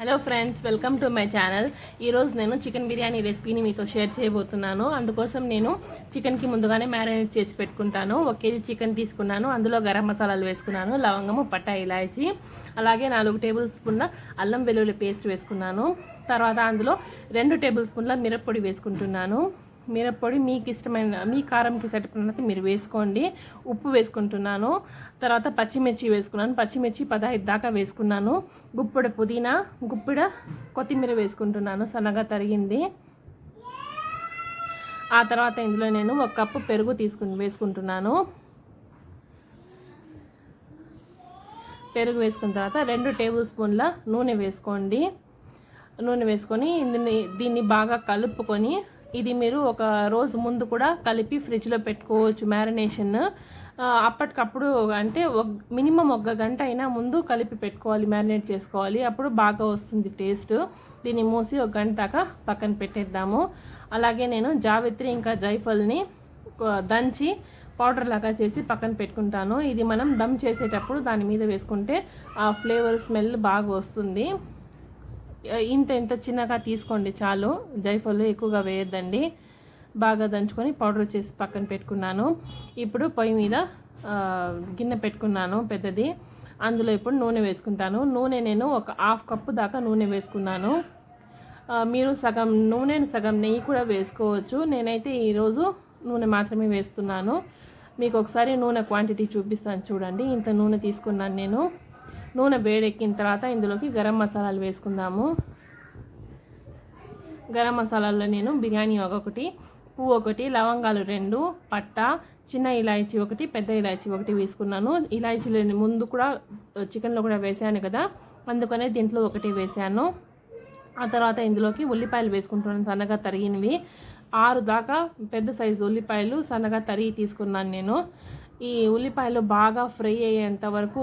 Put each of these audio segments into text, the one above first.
Hello friends, welcome to my channel. ఈరోజు నేను chicken biryani రెసిపీని మీతో షేర్ చేయబోతున్నాను. అందుకోసం నేను చికెన్కి ముందుగానే మ్యారినేట్ చేసి పెట్టుకుంటాను. 1 కేజీ చికెన్ తీసుకున్నాను. అందులో గరం మసాలాలు వేసుకున్నాను, లవంగము, పట్టా, ఇలాయచి, అలాగే 4 టేబుల్ స్పూన్ల అల్లం వెల్లుల్లి పేస్ట్ వేసుకున్నాను. తర్వాత అందులో 2 టేబుల్ స్పూన్ల మిరప్పొడి వేసుకుంటున్నాను. మిరప్పొడి మీకు ఇష్టమైన మీ కారంకి సరిపడినంత మీరు వేసుకోండి. ఉప్పు వేసుకుంటున్నాను. తర్వాత పచ్చిమిర్చి వేసుకున్నాను. పచ్చిమిర్చి 15 దాకా వేసుకున్నాను. గుప్పెడ పుదీనా, గుప్పెడ కొత్తిమీర వేసుకుంటున్నాను, సన్నగా తరిగింది. ఆ తర్వాత ఇందులో నేను 1 కప్పు పెరుగు వేసుకుంటున్నాను. పెరుగు వేసుకున్న తర్వాత 2 టేబుల్ స్పూన్ల నూనె వేసుకోండి. నూనె వేసుకొని దీన్ని బాగా కలుపుకొని, ఇది మీరు ఒక రోజు ముందు కూడా కలిపి ఫ్రిడ్జ్లో పెట్టుకోవచ్చు మ్యారినేషన్. అప్పటికప్పుడు అంటే మినిమం 1 గంట అయినా ముందు కలిపి పెట్టుకోవాలి, మ్యారినేట్ చేసుకోవాలి. అప్పుడు బాగా వస్తుంది టేస్ట్. దీన్ని మూసి 1 గంట దాకా పక్కన పెట్టేద్దాము. అలాగే నేను జావిత్రి ఇంకా జైఫల్ని దంచి పౌడర్ లాగా చేసి పక్కన పెట్టుకుంటాను. ఇది మనం దమ్ చేసేటప్పుడు దాని మీద వేసుకుంటే ఆ ఫ్లేవర్ స్మెల్ బాగా వస్తుంది. ఇంత చిన్నగా తీసుకోండి చాలు, జైఫల్ ఎక్కువగా వేయద్దండి. బాగా దంచుకొని పౌడర్ చేసి పక్కన పెట్టుకున్నాను. ఇప్పుడు పొయ్యి మీద గిన్నె పెట్టుకున్నాను పెద్దది. అందులో ఇప్పుడు నూనె వేసుకుంటాను. నూనె నేను ఒక 1/2 కప్పు దాకా నూనె వేసుకున్నాను. మీరు సగం నూనె సగం నెయ్యి కూడా వేసుకోవచ్చు. నేనైతే ఈరోజు నూనె మాత్రమే వేస్తున్నాను. మీకు ఒకసారి నూనె క్వాంటిటీ చూపిస్తాను చూడండి. ఇంత నూనె తీసుకున్నాను నేను. నూనె వేడెక్కిన తర్వాత ఇందులోకి గరం మసాలాలు వేసుకుందాము. గరం మసాలాల్లో నేను బిర్యానీ 1, పువ్వు 1, లవంగాలు 2, పట్టా, చిన్న ఇలాయచీ 1, పెద్ద ఇలాయచీ 1 వేసుకున్నాను. ఇలాయచీలని ముందు కూడా చికెన్లో కూడా వేసాను కదా, అందుకనే దీంట్లో 1 వేసాను. ఆ తర్వాత ఇందులోకి ఉల్లిపాయలు వేసుకుంటున్నాను, సన్నగా తరిగినవి. 6 దాకా పెద్ద సైజు ఉల్లిపాయలు సన్నగా తరిగి తీసుకున్నాను నేను. ఈ ఉల్లిపాయలు బాగా ఫ్రై అయ్యేంత వరకు,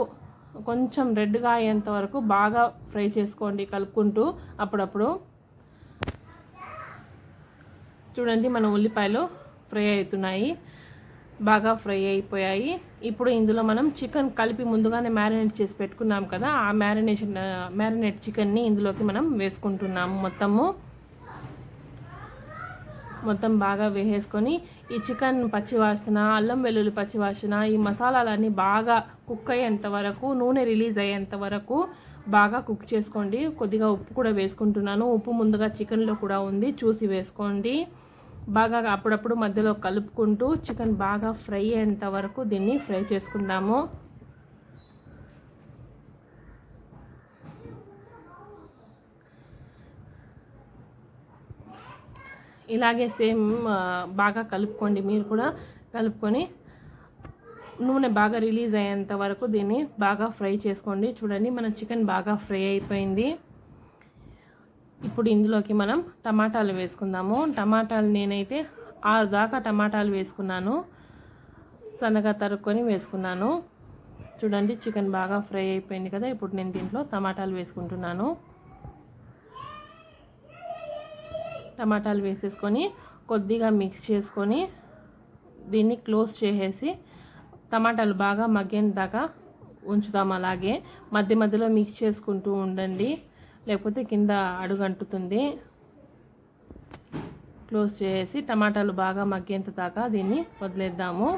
కొంచెం రెడ్గా అయ్యేంత వరకు బాగా ఫ్రై చేసుకోండి కలుపుకుంటూ అప్పుడప్పుడు. చూడండి, మన ఉల్లిపాయలు ఫ్రై అవుతున్నాయి, బాగా ఫ్రై అయిపోయాయి. ఇప్పుడు ఇందులో మనం చికెన్ కలిపి ముందుగానే మ్యారినేట్ చేసి పెట్టుకున్నాం కదా, ఆ మ్యారినేట్ చికెన్ని ఇందులోకి మనం వేసుకుంటున్నాము. మొత్తం బాగా వేసేసుకొని ఈ చికెన్ పచ్చివాసన, అల్లం వెల్లుల్లి పచ్చివాసన, ఈ మసాలాలన్నీ బాగా కుక్ అయ్యేంత వరకు, నూనె రిలీజ్ అయ్యేంత వరకు బాగా కుక్ చేసుకోండి. కొద్దిగా ఉప్పు కూడా వేసుకుంటున్నాను. ఉప్పు ముందుగా చికెన్లో కూడా ఉంది, చూసి వేసుకోండి. బాగా అప్పుడప్పుడు మధ్యలో కలుపుకుంటూ చికెన్ బాగా ఫ్రై అయ్యేంత వరకు దీన్ని ఫ్రై చేసుకుందాము. ఇలాగే సేమ్ బాగా కలుపుకోండి. మీరు కూడా కలుపుకొని నూనె బాగా రిలీజ్ అయ్యేంత వరకు దీన్ని బాగా ఫ్రై చేసుకోండి. చూడండి, మన చికెన్ బాగా ఫ్రై అయిపోయింది. ఇప్పుడు ఇందులోకి మనం టమాటాలు వేసుకుందాము. టమాటాలు నేనైతే 6 దాకా టమాటాలు వేసుకున్నాను, సన్నగా తరుక్కొని వేసుకున్నాను. చూడండి, చికెన్ బాగా ఫ్రై అయిపోయింది కదా. ఇప్పుడు నేను దీంట్లో టమాటాలు వేసుకుంటున్నాను. టమాటాలు వేసేసుకొని కొద్దిగా మిక్స్ చేసుకొని దీన్ని క్లోజ్ చేసేసి టమాటాలు బాగా మగ్గేంత దాకా ఉంచుతాం. అలాగే మధ్యలో మిక్స్ చేసుకుంటూ ఉండండి, లేకపోతే కింద అడుగంటుతుంది. క్లోజ్ చేసి టమాటాలు బాగా మగ్గేంత దాకా దీన్ని వదిలేద్దాము.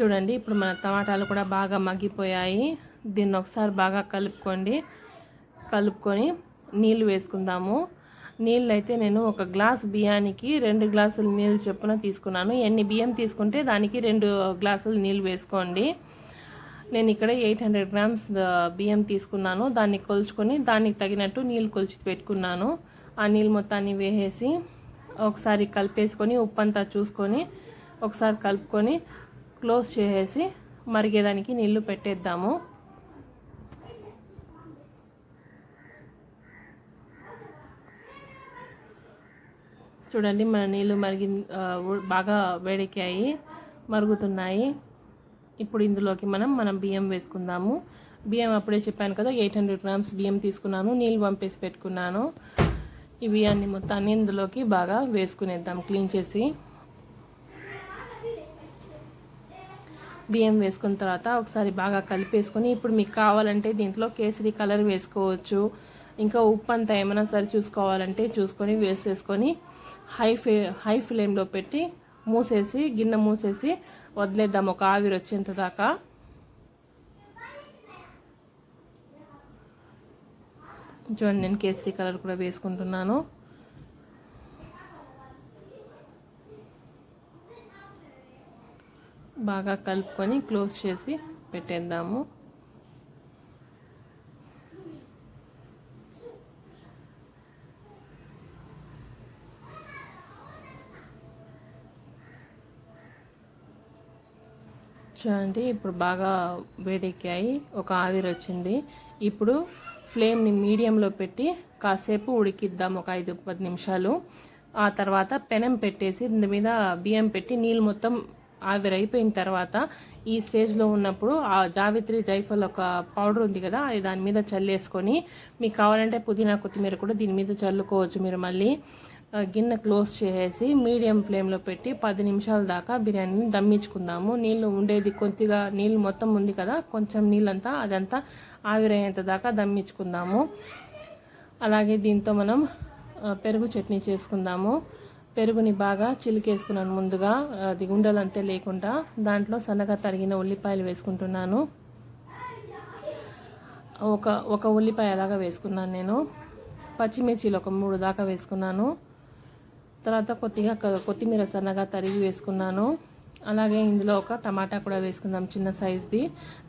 చూడండి, ఇప్పుడు మన టమాటాలు కూడా బాగా మగ్గిపోయాయి. దీన్ని ఒకసారి బాగా కలుపుకొని నీళ్ళు వేసుకుందాము. నీళ్ళు అయితే నేను 1 గ్లాస్ బియ్యానికి 2 గ్లాసులు నీళ్ళు చొప్పున తీసుకున్నాను. ఎన్ని బియ్యం తీసుకుంటే దానికి 2 గ్లాసులు నీళ్ళు వేసుకోండి. నేను ఇక్కడ 800 గ్రామ్స్ బియ్యం తీసుకున్నాను. దాన్ని కొలుచుకొని దానికి తగినట్టు నీళ్ళు కొలిచి పెట్టుకున్నాను. ఆ నీళ్ళు మొత్తాన్ని వేసేసి ఒకసారి కలిపేసుకొని ఉప్పంతా చూసుకొని ఒకసారి కలుపుకొని క్లోజ్ చేసేసి మరిగేదానికి నీళ్ళు పెట్టేద్దాము. చూడండి, మన నీళ్ళు బాగా వేడెక్కాయి, మరుగుతున్నాయి. ఇప్పుడు ఇందులోకి మనం బియ్యం వేసుకుందాము. బియ్యం అప్పుడే చెప్పాను కదా, 800 గ్రామ్స్ బియ్యం తీసుకున్నాను, నీళ్ళు పంపేసి పెట్టుకున్నాను. ఈ బియ్యాన్ని మొత్తాన్ని ఇందులోకి బాగా వేసుకునేద్దాం క్లీన్ చేసి. బియ్యం వేసుకున్న తర్వాత ఒకసారి బాగా కలిపేసుకొని ఇప్పుడు మీకు కావాలంటే దీంట్లో కేసరి కలర్ వేసుకోవచ్చు. ఇంకా ఉప్పు అంతా ఏమైనా సరి చూసుకోవాలంటే చూసుకొని వేసేసుకొని హై ఫ్లేమ్లో పెట్టి మూసేసి గిన్నె మూసేసి వదిలేద్దాం ఒక ఆవిరి వచ్చేంత దాకా. చూడండి నేను కేసరి కలర్ కూడా వేసుకుంటున్నాను. బాగా కలుపుకొని క్లోజ్ చేసి పెట్టేద్దాము. చూడండి ఇప్పుడు బాగా వేడెక్కాయి, ఒక ఆవిరి వచ్చింది. ఇప్పుడు ఫ్లేమ్ని మీడియంలో పెట్టి కాసేపు ఉడికిద్దాం, ఒక 5-10 నిమిషాలు. ఆ తర్వాత పెనం పెట్టేసి దీని మీద బియ్యం పెట్టి నీళ్ళు మొత్తం ఆవిరి అయిపోయిన తర్వాత ఈ స్టేజ్లో ఉన్నప్పుడు ఆ జావిత్రి జైఫల్ ఒక పౌడర్ ఉంది కదా, అది దాని మీద చల్లేసుకొని మీకు కావాలంటే పుదీనా కొత్తిమీర కూడా దీని మీద చల్లుకోవచ్చు. మీరు మళ్ళీ గిన్నె క్లోజ్ చేసేసి మీడియం ఫ్లేమ్లో పెట్టి 10 నిమిషాల దాకా బిర్యానీని దమ్మించుకుందాము. నీళ్ళు ఉండేది కొద్దిగా, నీళ్ళు మొత్తం ఉంది కదా, కొంచెం నీళ్ళంతా అదంతా ఆవిరయ్యేంత దాకా దమ్మించుకుందాము. అలాగే దీంతో మనం పెరుగు చట్నీ చేసుకుందాము. పెరుగుని బాగా చిలికేసుకున్నాను ముందుగా, అది గుండెలంతే లేకుండా. దాంట్లో సన్నగా తరిగిన ఉల్లిపాయలు వేసుకుంటున్నాను. ఒక ఉల్లిపాయ అలాగా వేసుకున్నాను నేను. పచ్చిమిర్చిలు ఒక 3 దాకా వేసుకున్నాను. తర్వాత కొద్దిగా కొత్తిమీర సన్నగా తరిగి వేసుకున్నాను. అలాగే ఇందులో ఒక టమాటా కూడా వేసుకుందాం, చిన్న సైజ్ది.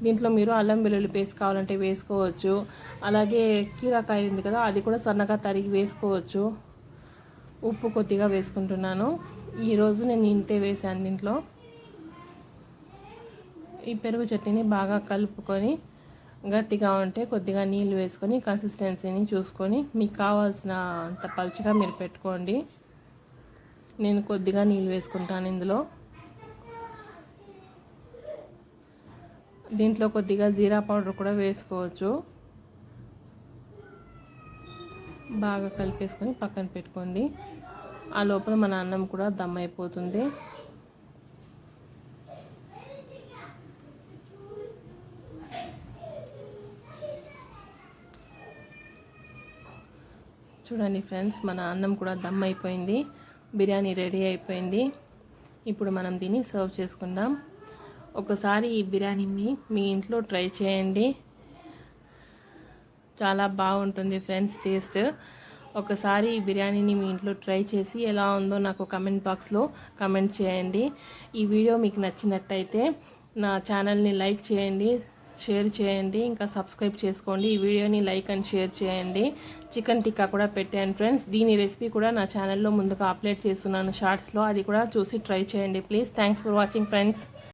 దీంట్లో మీరు అల్లం వెల్లుల్లి పేస్ట్ కావాలంటే వేసుకోవచ్చు. అలాగే కీరాకాయ ఉంది కదా, అది కూడా సన్నగా తరిగి వేసుకోవచ్చు. ఉప్పు కొద్దిగా వేసుకుంటున్నాను. ఈరోజు నేను ఇంతే వేసాను దీంట్లో. ఈ పెరుగు చట్నీని బాగా కలుపుకొని గట్టిగా ఉంటే కొద్దిగా నీళ్ళు వేసుకొని కన్సిస్టెన్సీని చూసుకొని మీకు కావాల్సిన అంత పలుచగా మీరు పెట్టుకోండి. నేను కొద్దిగా నీళ్ళు వేసుకుంటాను ఇందులో. దీంట్లో కొద్దిగా జీరా పౌడర్ కూడా వేసుకోవచ్చు. బాగా కలిపేసుకొని పక్కన పెట్టుకోండి. ఆ లోపల మన అన్నం కూడా దమ్ అయిపోతుంది. చూడండి ఫ్రెండ్స్, మన అన్నం కూడా దమ్ అయిపోయింది, బిర్యానీ రెడీ అయిపోయింది. ఇప్పుడు మనం దీన్ని సర్వ్ చేసుకుందాం. ఒకసారి ఈ బిర్యానీని మీ ఇంట్లో ట్రై చేయండి, చాలా బాగుంటుంది ఫ్రెండ్స్ టేస్ట్. ఒకసారి ఈ బిర్యానీని మీ ఇంట్లో ట్రై చేసి ఎలా ఉందో నాకు కమెంట్ బాక్స్లో కమెంట్ చేయండి. ఈ వీడియో మీకు నచ్చినట్టయితే నా ఛానల్ని లైక్ చేయండి, షేర్ చేయండి, ఇంకా సబ్స్క్రైబ్ చేసుకోండి. ఈ వీడియోని లైక్ అండ్ షేర్ చేయండి. చికెన్ టిక్కా కూడా పెట్టాను ఫ్రెండ్స్, దీని రెసిపీ కూడా నా ఛానల్లో ముందుగా అప్లోడ్ చేస్తున్నాను షార్ట్స్లో, అది కూడా చూసి ట్రై చేయండి please. Thanks for watching friends.